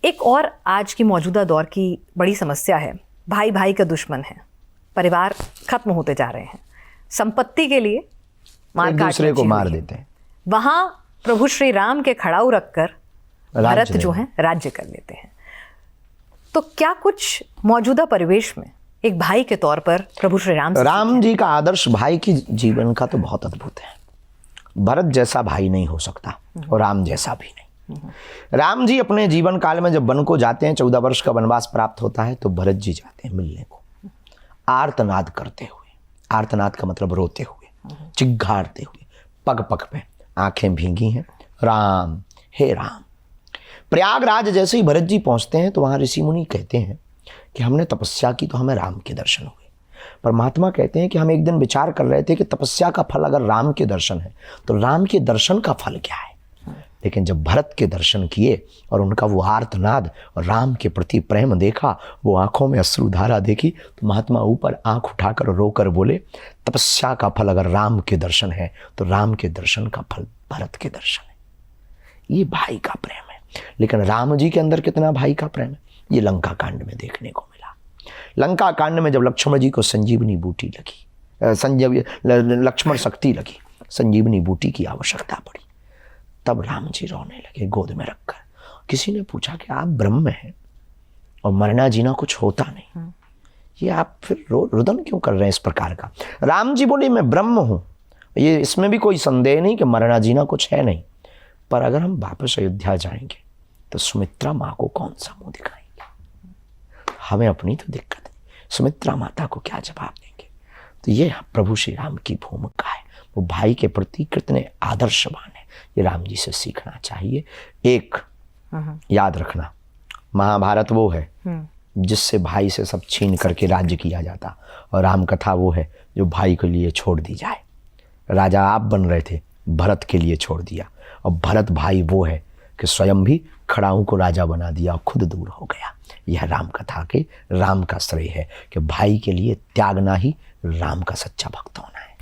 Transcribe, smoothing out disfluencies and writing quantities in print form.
एक और आज की मौजूदा दौर की बड़ी समस्या है, भाई भाई का दुश्मन है, परिवार खत्म होते जा रहे हैं, संपत्ति के लिए एक दूसरे को मार देते हैं। वहां प्रभु श्री राम के खड़ाऊ रखकर भरत जो है राज्य कर लेते हैं। तो क्या कुछ मौजूदा परिवेश में एक भाई के तौर पर प्रभु श्री राम जी का आदर्श भाई की जीवन का तो बहुत अद्भुत है। भरत जैसा भाई नहीं हो सकता और राम जैसा भी नहीं। राम जी अपने जीवन काल में जब वन को जाते हैं, 14 वर्ष का वनवास प्राप्त होता है, तो भरत जी जाते हैं मिलने को, आर्तनाद करते हुए। आर्तनाद का मतलब रोते हुए, चिघाड़ते हुए, पग पग पे आंखें भीगी हैं, राम हे राम। प्रयागराज जैसे ही भरत जी पहुंचते हैं तो वहां ऋषि मुनि कहते हैं कि हमने तपस्या की तो हमें राम के दर्शन हुए। परमात्मा कहते हैं कि हम एक दिन विचार कर रहे थे कि तपस्या का फल अगर राम के दर्शन है तो राम के दर्शन का फल क्या है। लेकिन जब भरत के दर्शन किए और उनका वो आर्तनाद और राम के प्रति प्रेम देखा, वो आंखों में अश्रुधारा देखी, तो महात्मा ऊपर आंख उठाकर रोकर बोले, तपस्या का फल अगर राम के दर्शन है तो राम के दर्शन का फल भरत के दर्शन है। ये भाई का प्रेम है। लेकिन राम जी के अंदर कितना भाई का प्रेम है, ये लंका कांड में देखने को मिला। लंका कांड में जब लक्ष्मण जी को संजीवनी बूटी लगी, लक्ष्मण शक्ति लगी, संजीवनी बूटी की आवश्यकता पड़ी, तब राम जी रोने लगे गोद में रखकर। किसी ने पूछा कि आप ब्रह्म हैं और मरना जीना कुछ होता नहीं, ये आप फिर रुदन क्यों कर रहे हैं इस प्रकार का। राम जी बोले मैं ब्रह्म हूं, ये इसमें भी कोई संदेह नहीं कि मरना जीना कुछ है नहीं, पर अगर हम वापस अयोध्या जाएंगे तो सुमित्रा माँ को कौन सा मुंह दिखाएंगे, हमें अपनी तो दिक्कत है, सुमित्रा माता को क्या जवाब देंगे। तो ये प्रभु श्री राम की भूमिका है, वो भाई के प्रति कितने आदर्शवान है, ये राम जी से सीखना चाहिए। एक याद रखना, महाभारत वो है जिससे भाई से सब छीन करके राज्य किया जाता, और राम कथा वो है जो भाई के लिए छोड़ दी जाए। राजा आप बन रहे थे, भरत के लिए छोड़ दिया, और भरत भाई वो है कि स्वयं भी खड़ाऊ को राजा बना दिया, खुद दूर हो गया। यह राम कथा के राम का श्रेय है कि भाई के लिए त्यागना ही राम का सच्चा भक्त होना है।